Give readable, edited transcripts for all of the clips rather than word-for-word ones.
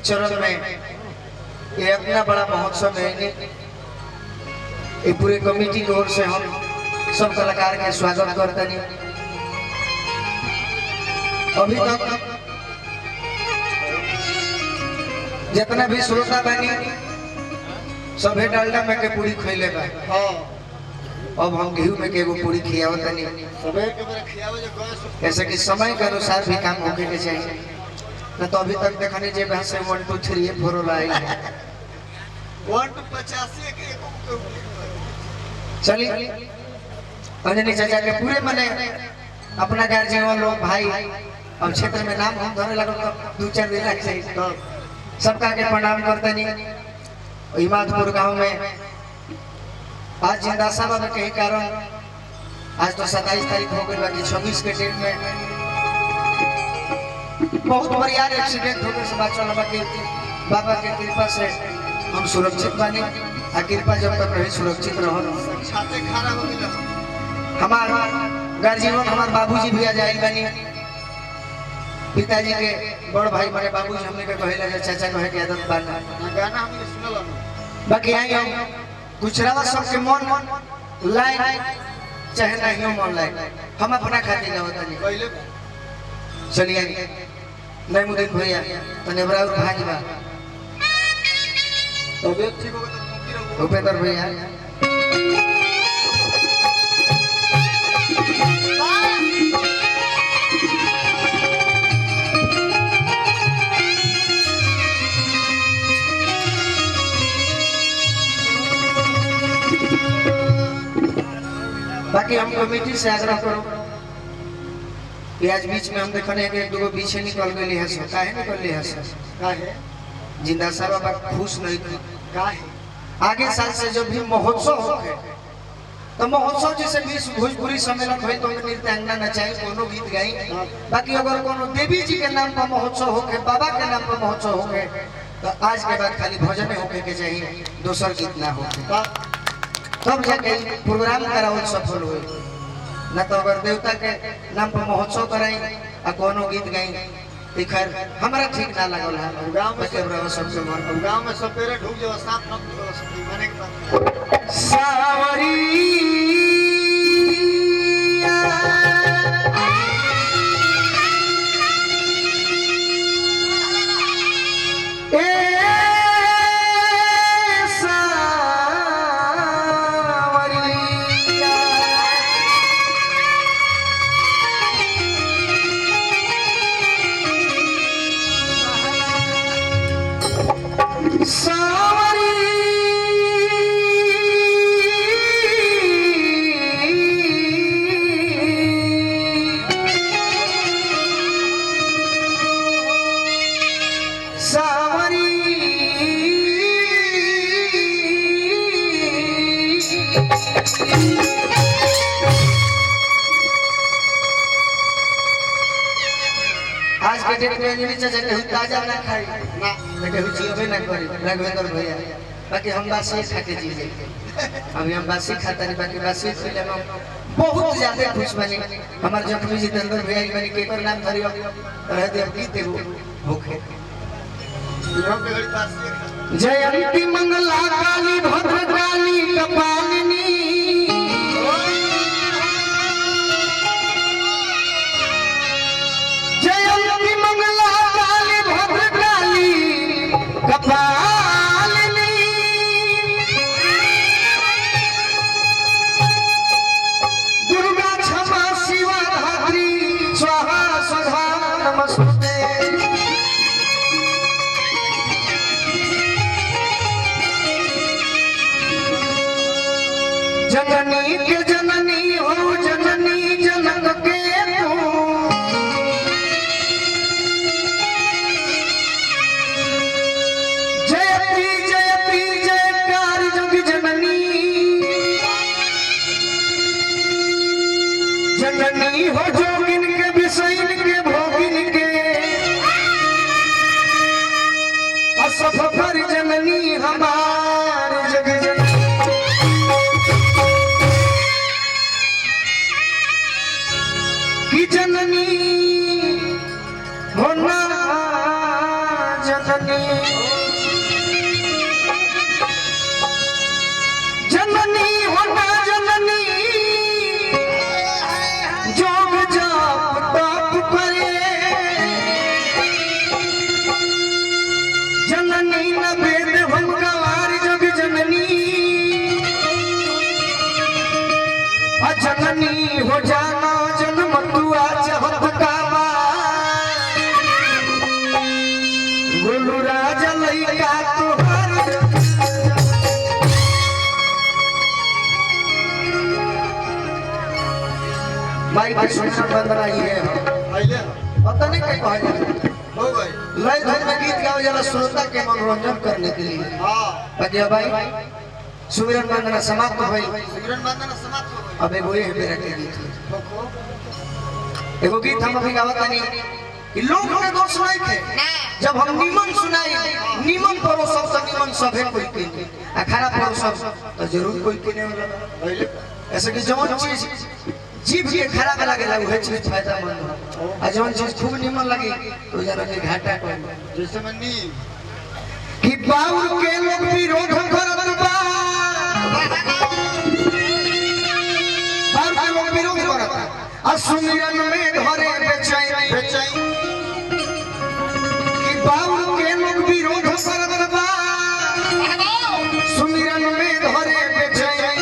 चरण में ये अपना बड़ा महोत्सव है। ये पूरे कमेटी की ओर से हम सब कलाकार के स्वागत करते हैं। अभी तक जितना भी श्रोता बनी सभे डालडा में के पूरी खैले बा। अब हम घी में के एगो पूरी खियावत नहीं, ऐसे कि समय के अनुसार भी काम होके के चाहिए। न तो अभी तक देखने जे बहस 1 2 3 4 लाई 1 2 85 के चलिए अंजनी चाचा के पूरे मने अपना गार्जियन लोग भाई अब क्षेत्र में नाम हम धरे लगल तो 2-4 दिन लग जाए। तो सबका के प्रणाम करते नहीं। हिमादपुर गांव में आज जिंदा साहब के कई कारण आज तो 27 तारीख हो गई, बाकी 26 के डेट में बहुत बढ़िया एक्सीडेंट होकर से बचल। बाकी बाबा के कृपा से हम सुरक्षित बनी। आ कृपा जब तक रही सुरक्षित रहो। हमार गार्जियन हमार बाबूजी भी आ जाए बनी, पिताजी के बड़ भाई मारे बाबूजी हमने के कहे लगे चाचा कहे के आदत बाना गाना हमने सुनल। बाकी आई हम गुजरावा सबके मन लाइन चाहे नहीं मन लाइन हम अपना खातिर गावत नहीं पहले। चलिए नईमुद्दीन भैया तने बराबर भाजबा तबियत ठीक हो तो भूपेंद्र भैया बाकी हम कमेटी से आग्रह करो कि आज बीच में हम देखने के एक दो पीछे निकल गए हैं। काहे निकल गए हैं? काहे जिंदा साहब खुश नहीं थी। काहे आगे साल से जब भी महोत्सव होके तो महोत्सव जैसे भी भोजपुरी सम्मेलन भइल तो नृत्यांगना नचाई कोनो गीत गाई। बाकी अगर कोनो देवी जी के नाम पर महोत्सव होके बाबा के नाम पर महोत्सव होके तो आज के बाद खाली भजन होके के चाहिए, दूसर गीत ना हो तब जाके प्रोग्राम करावल सफल हो। न तो अगर देवता के नाम पर महोत्सव कराई आ कोनो गीत गाई तो खैर हमारा ठीक ना लगल है। गांव में के सबसे मन गांव में सब पेरे ढूक जो साफ न माने के सावरी आज के डेट में अंजनी चाचा के ताजा ना खाई ना के जीवे ना करी राघवेंद्र भैया। बाकी हम बासी खा के जी जाए। अभी हम बासी खाता नहीं, बाकी बासी खिले हम बहुत ज्यादा खुश बनी। हमार जखमी जितेंद्र भैया बनी के पर नाम धरियो रह दे पीते भूखे जयंती मंगला काली भद्रकाली कपालिनी जयंती मंगला काली भद्रकाली कपालिनी दुर्गा क्षमा शिवा धात्री स्वाहा स्वधा नमस्ते। जननी जननी होना जननी जोग जाप ताप करे जननी न वेद हम गवार जग जननी जननी हो जाना जन्म तुआ चाहत काबा गोलू राजा लइका तोहार भाई के सुनना बंद रही है पहले पता नहीं कहीं कहे हो भाई लय धन में गीत गाओ जरा श्रोता के मनोरंजन करने के लिए हां बजिया भाई सुमिरन वंदना समाप्त हो गई सुमिरन वंदना समाप्त हो गई अब एगो ये मेरा के गीत एगो गीत हम अभी गावत नहीं कि लोग के दोष नहीं थे जब हम निमन सुनाई निमन परो सबसे निमन सभे कोई के आ खराब परो सब तो जरूर कोई के नहीं वाला पहले ऐसे कि जौन चीज जीव के खराब लागेला उहे चीज फायदेमंद आ जौन चीज खूब निमन लगे तो जरा के घाटा कोई जैसे मन्नी कि बाउर के लोग विरोध करत बा बाउर के लोग विरोध करत आ सुमिरन में घरे बेचैन कि बाउर के लोग विरोध करत बा सुमिरन में घरे बेचैन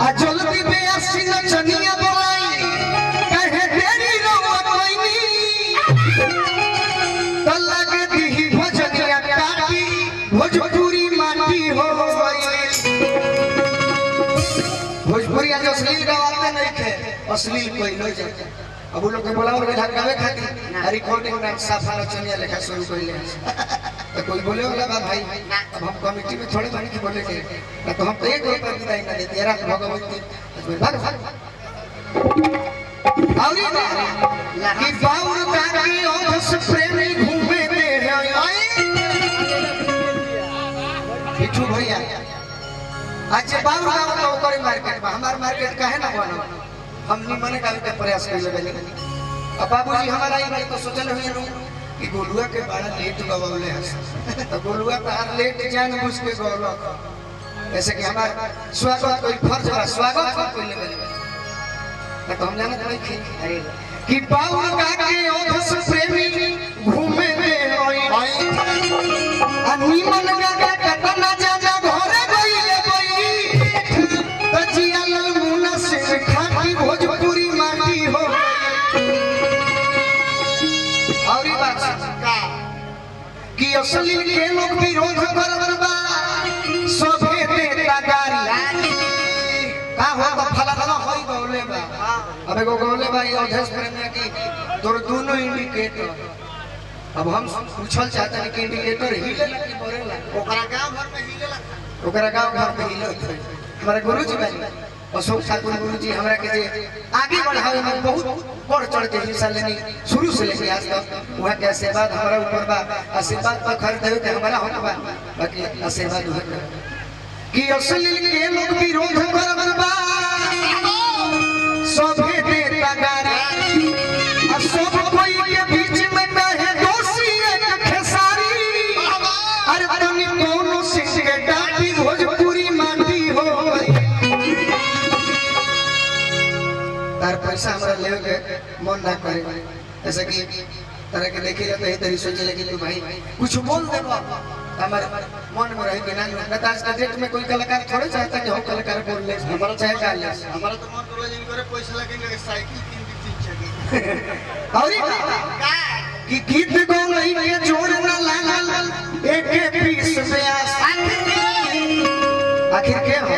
आ जल्दी बेअसी नचनिया बोलाई कहे तेरी रवा कोइनी त लगे दी भजनिया काटी भोजपुरी माटी हो गई भोजपुरी आज अश्लील गाते नहीं थे अश्लील कोई नहीं जाते अब लोग के बोलाओ रे गावे खाती रिकॉर्डिंग में साफा नचनिया लेखा शुरू कइले तो कोई बोले वाला बा भाई अब हम कमेटी में थोड़े बन के बोले के तो हम तो एक रुपया विदाई ना देते यार भगवती भाग और कि बाउर काकी ओस प्रेमी घूमे दे आई बिट्टू भैया आज बाउर गांव तो करे मार्केट में हमार मार्केट काहे ना बनो हम निमन गावे के प्रयास कर लेबे अब बाबूजी हमारा ही भाई तो सोचल हुई कि गोलुआ के बड़ा लेट गवावले है तो गोलुआ का हर लेट जान बुझ के गौलो ऐसे कि हमारा स्वागत कोई फर्ज बा स्वागत कोई लेबे तो हम जानत नहीं थी अरे कि बाउर काके ओधस प्रेमी घूमे में आई निमन गाके कतना जाजा घरे गइले गई तजिया लाल मुना से खाटी भोजपुरी माटी हो और ई बात का कि असली के लोग विरोध करत बा सभे देता गारी का हो तो फलाना होई गौले बा अब एगो गौले बा ये अध्यक्ष प्रेमी की तोर दोनों इंडिकेटर अब हम पूछल चाहते हैं कि इंडिकेटर हिले लगी बोरेला ओकरा गांव घर में हिले लगा ओकरा गांव घर में हिले हमारे गुरुजी भाई अशोक ठाकुर गुरुजी हमरा के जे आगे बढ़ावे में बहुत बढ़ चढ़ के हिस्सा लेनी शुरू से लेके आज तक वहां के आशीर्वाद हमारा ऊपर बा आशीर्वाद पर खर्च देवे के हमारा हक बा बाकी आशीर्वाद हुए कि असली के लोग विरोध करत बा सभे देता गारी आ सब कोई के बीच में काहे दोषी एक खेसारी अरे तनी कोनो सिंह के डाटी भोजपुरी माटी हो तार पैसा हमरा लेवे के मन ना करे ऐसे कि तरह के देखे जाते ही तरी सोचे लेकिन तू भाई कुछ बोल दे हमारे मन में रहे कि ना आज का डेट में कोई कलाकार थोड़े चाहता कि हम कलाकार बोल ले हमारा चाहे का ले हमारा तो मन बोला जिन करे पैसा लगेंगे साइकिल 3 और कि गीत गो नहीं ये जोड़ ना ला एक एक पीस में आखिर के हो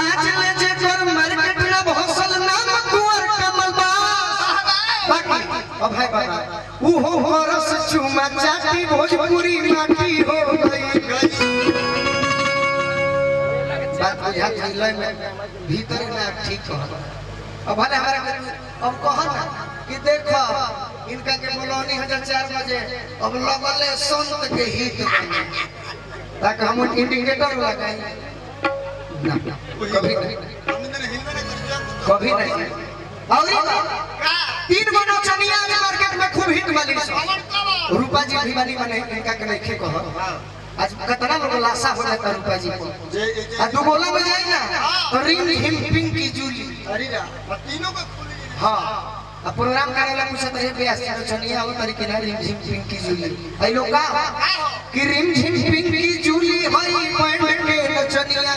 आज ले जे कर मार्केट ना भोसल नाम कुंवर कमल बा बाकी अब है बाबा ऊ हो हरस चुमा चाटी भोजपुरी माटी हो गई बात बुझा थैले में भीतर ना ठीक हो अब भले हमारा अब कह ना कि देखो इनका के बोलनी 4 बजे अब लगले संत के हित में ताकि हम इंडिकेटर लगाएं ना कभी नहीं और तीन गो नचनिया के मार्केट में खूब हिट वाली रूपा जी भी वाली माने इनका के नहीं कह आज कितना लोग लाशा हो जाता रूपा जी को आ दो गोला में जाए ना तो रिंग हिम पिंक की जूली अरे ना तीनों को खुली हां अब प्रोग्राम करेला कुछ तरह बेस नचनिया हो तरीके ना रिंग हिम पिंक की जूली आई लोग का कि रिंग हिम पिंक की जूली हई पॉइंट के नचनिया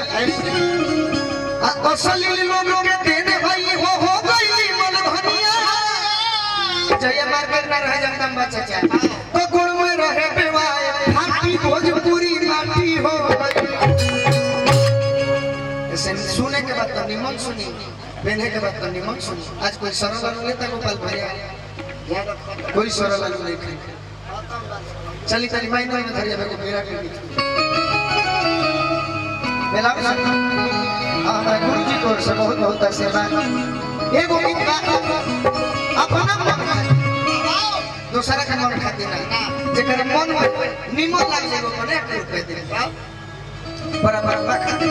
असली लोग के देने भाई हो गई मन धनिया जय मार्केट ना रह जगदम्बा चाचा तो गुण में रहे बेवाए हाथी भोजपुरी माटी हो ऐसे सुने के बाद तो निमन सुनी पहने के बाद तो निमन सुनी आज कोई सरल आलू लेता गोपाल भैया कोई सरल आलू नहीं खाए चली चली माइन में धरिया को मेरा के बेला हमारे गुरुजी को से बहुत बहुत आशीर्वाद एगो गीत गा अपना मन दूसरा के मन खातिर ना जेकर मन में निमन लाग जेगो कोने के कह दे बराबर खातिर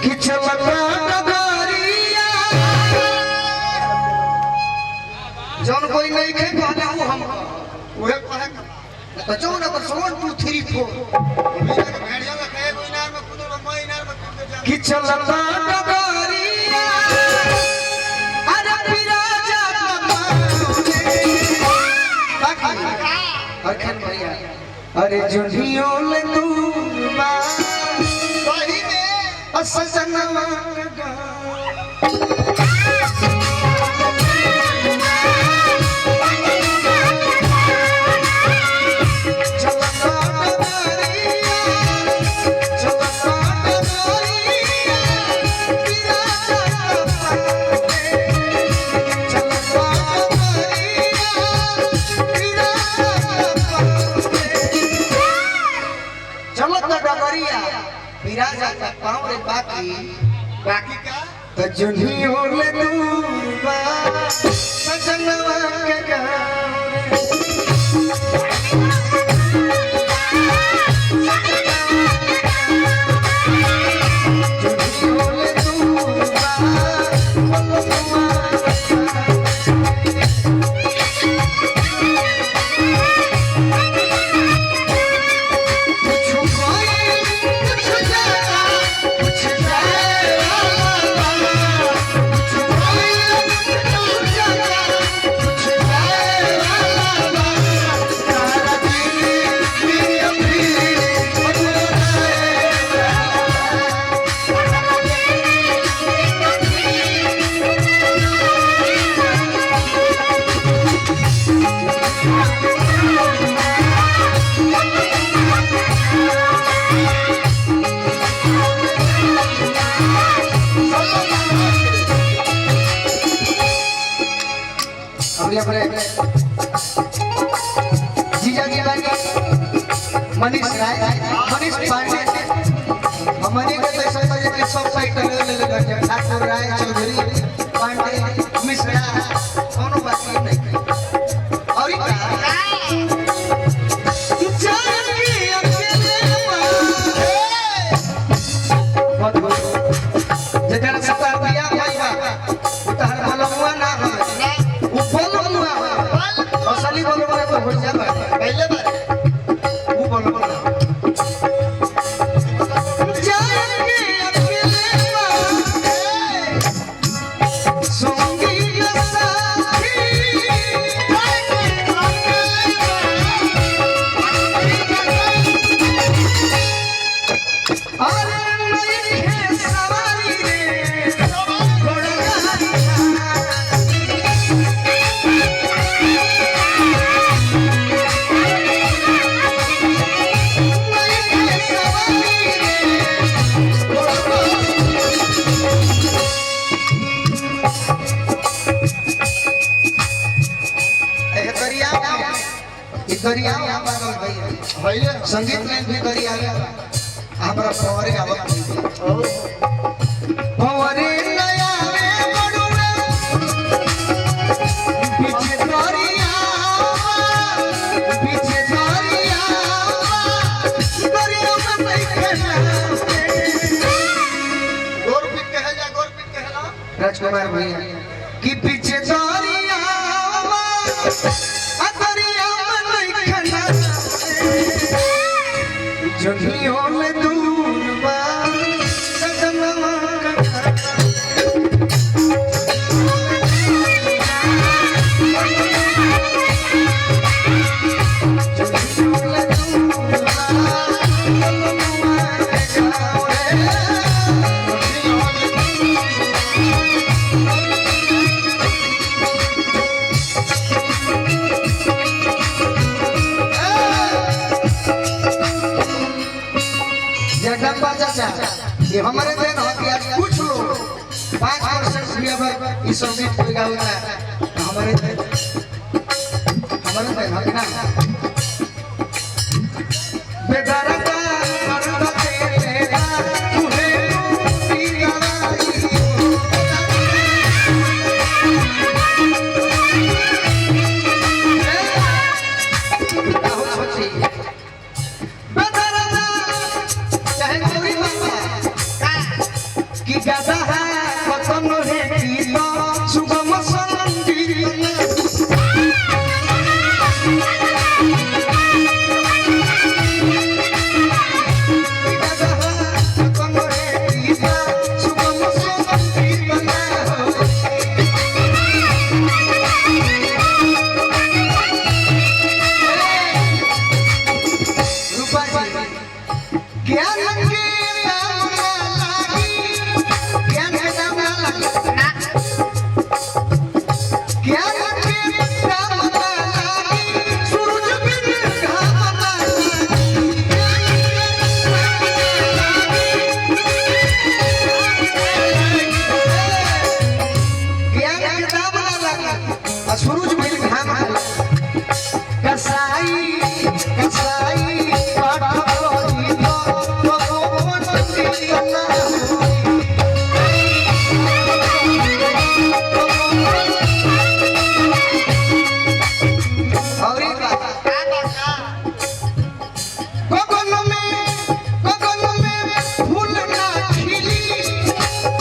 किछ लगा डगरिया जौन कोई नहीं के कहले वो हम ओहे कहे तो जो ना 1 2 3 4 भेड़िया में कहे कोई नार में कूदो मैं नार में कूद जा कि चलता डगरिया अरे विराजा बाकी अखन भैया अरे जुनियो ले तू बा सही में असजनवा पाँव रे बाकी का तो जुनियो ले दूर बा सजनवा के गाँव जुनियो ले दूर बा जीजा जी मनीष राय मनीष पांडे हमारे के तो सब के सब टाइटल ले ले ठाकुर राय चौधरी पांडे मिश्रा कोनो बात नहीं और जेकर सता दिया भाई बा उतार बलमुआ ना हो असली बोलो बोले तो हो जाए पहले बार वो बोलो बोलो जाएंगे अकेले सोंगी साथी अरे नहीं है सवारी रे दरिया पागल भैया संगीत में भी दरिया हमरा पवरे आवत पवरे नया रे बड़ुआ पीछे दरिया दरिया में नहीं खेलना गोरपिट कहला राजकुमार भैया कि पीछे दरिया दरिया में खना जगियों में दूर बा सजनवा ये हमारे देन हो कि आज कुछ लोग 5% भी अगर इस संगीत को गाता है हमारे देन हो कि ना बेदारा का मर्द तेरा तूने पी गदा है पतन है कीलो सुगम संगीत सूरज मिल घाम कसाई कसाई पाठ करी तो भगवान दिया और एक गगन में फूल ना खिली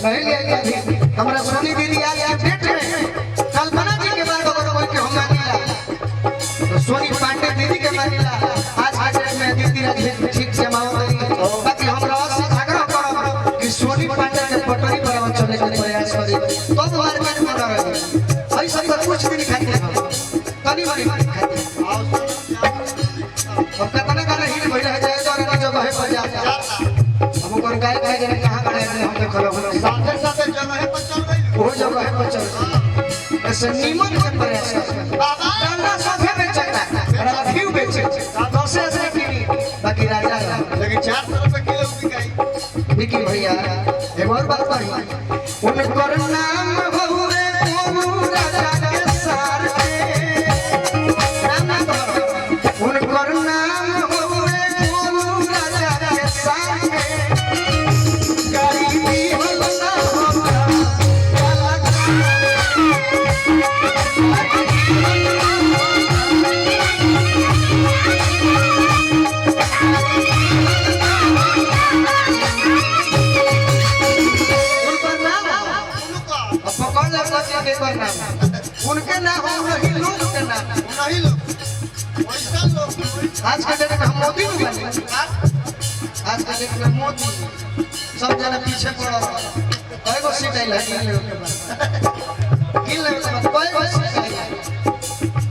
हमारा सोनी दीदी आज अपडेट है कल्पना जी के बाद अगर कोई के हम मानिला तो सोनी पांडे दीदी के मानिला आज डेट में दीदी राज ठीक से माओ बाकी हमरा से आग्रह करब कि सोनी पांडे के पटरी पर हम चले के प्रयास करी तो मार्केट में रहे ऐसा तो कुछ भी नहीं खाते तनी बड़ी खाते अब कतना का नहीं भइल है जाए तो जगह है पर जा हम कोन गाय खाए जने कहां खड़े हैं हम देख लो साथे साथे जगह है पर चल गई वो जगह है पर चल ऐसे नीमन के प्रयास कर बाबा डांडा साथे में चलता रहा क्यों बेचे 10 से किनी बाकी राजा लेकिन 400 रुपए किलो बिकाई बिकी भैया एक और बात कही उनकर नाम बहुरे कोबू राजा के सार के नाम ना कहो उनकर नाम बहुरे कोबू राजा के सार के उनके नाम नहीं लोग के नाम नहीं लोग वैसा लोग आज के डेट में हम मोदी बने आज के डेट में मोदी सब जना पीछे पड़ो कई गो सीट आइल किन ले के बाद किन ले के बाद कई गो सीट आइल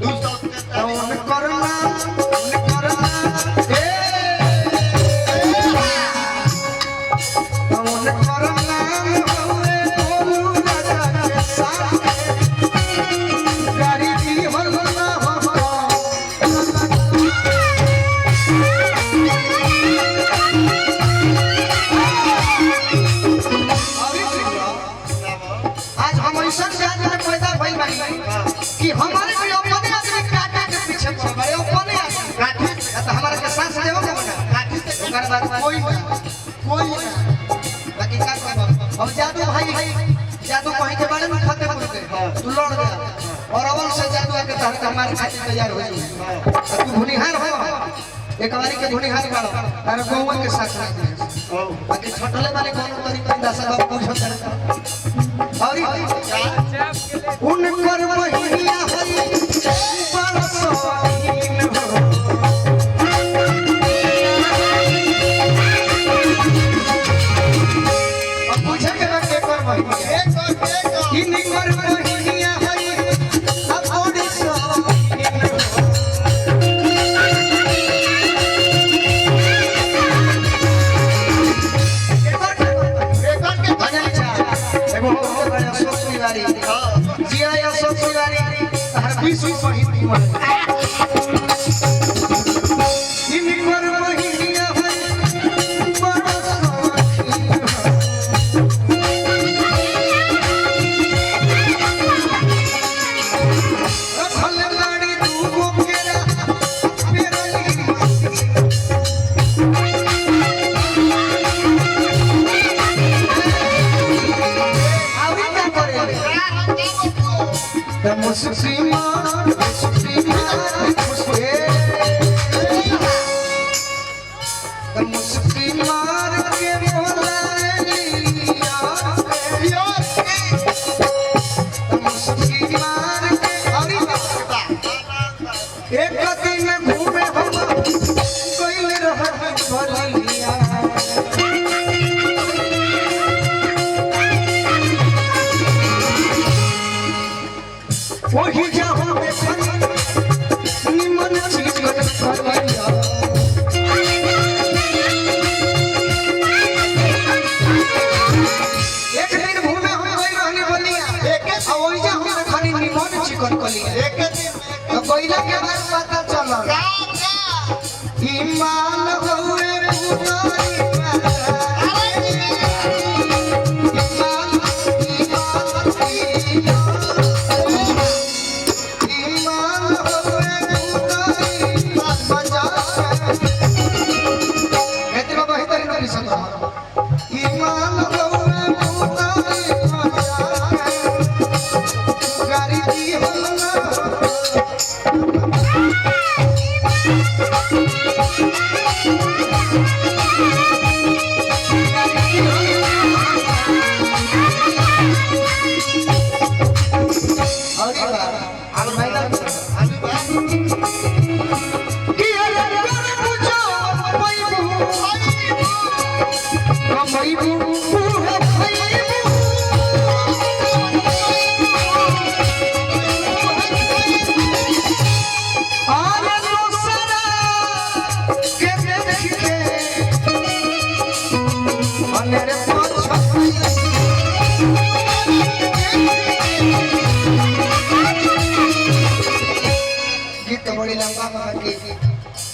उन करना ए उन करना होए बोलू राजा के साथ गाड़ी की हरना हो आज हम ऐसा जात में पैदा भइल बानी कि हमारे कोई अपने आदमी काटे के पीछे पड़ गए अपने काटे तो हमारे के सांस देओ के बना काटे से ओकर बाद कोई बाकी का करब अब जादू भाई जादू कहीं के बारे में खत्म कर दे तू लड़ जा और अवल से जादू के तहत हमारे खातिर तैयार हो जाई तू भुनिहार हो एक बारी के भुनिहार बाड़ो तार गौवा के साथ रह बाकी छटले वाले कोनो तरीका दस बाबू पूछो और उनकर महिया होई परसोइन हो अब पूछे के ना के कर महिया इनकर महिया होई अब ओडिसोइन हो जिया या सब सिवारी हर विश्व पहित मन इनकर महिया है रखल लाड़ी तू गोकेरा पेरली आवी का करे मुस्लिमा मुस्लिमार के बोलिया मुस्लिमार के एक दिन घूमे हम कोइल रह भलिया वही जाओ में निमन चीज करैया एक दिन घूमे हम गई रहनी बलिया आ वही जा हम खाली निमन चिकन कलिया एक दिन तो कोइला के बाद पता चला ईमान होए पुतारी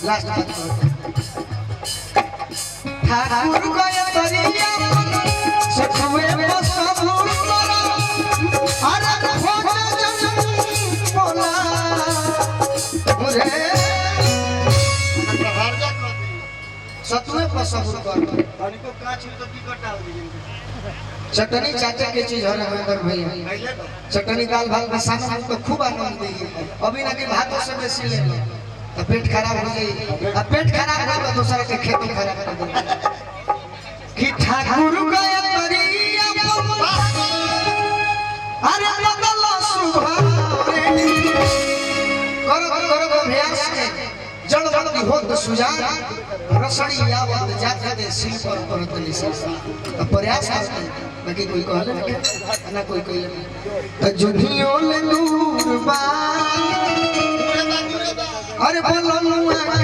लास्ट बात ठाकुर गय तरिया सखुए बसबुर करा अरे खोज जन बोला मुझे सतुए बसबुर कर अनि को काछ तो की कटा हो गई चटनी चाचा के चीज है नरेंद्र भैया चटनी दाल भात में साथ तो खूब आनंद देगी अभी ना कि भात से बेसी ले तो पेट खराब हो जाए अब पेट खराब हो तो दूसरा के खेती खराब कर दे कि ठाकुर गया करिया अरे बदल सुभाव रे करो अभ्यास जड़वती होत सुजान रसड़ी आवत जाते दे सिल पर परत निसा तो प्रयास करते बाकी कोई कहले ना कोई कहले तो जुधियो ले दूर बा अरे बोलनुआ के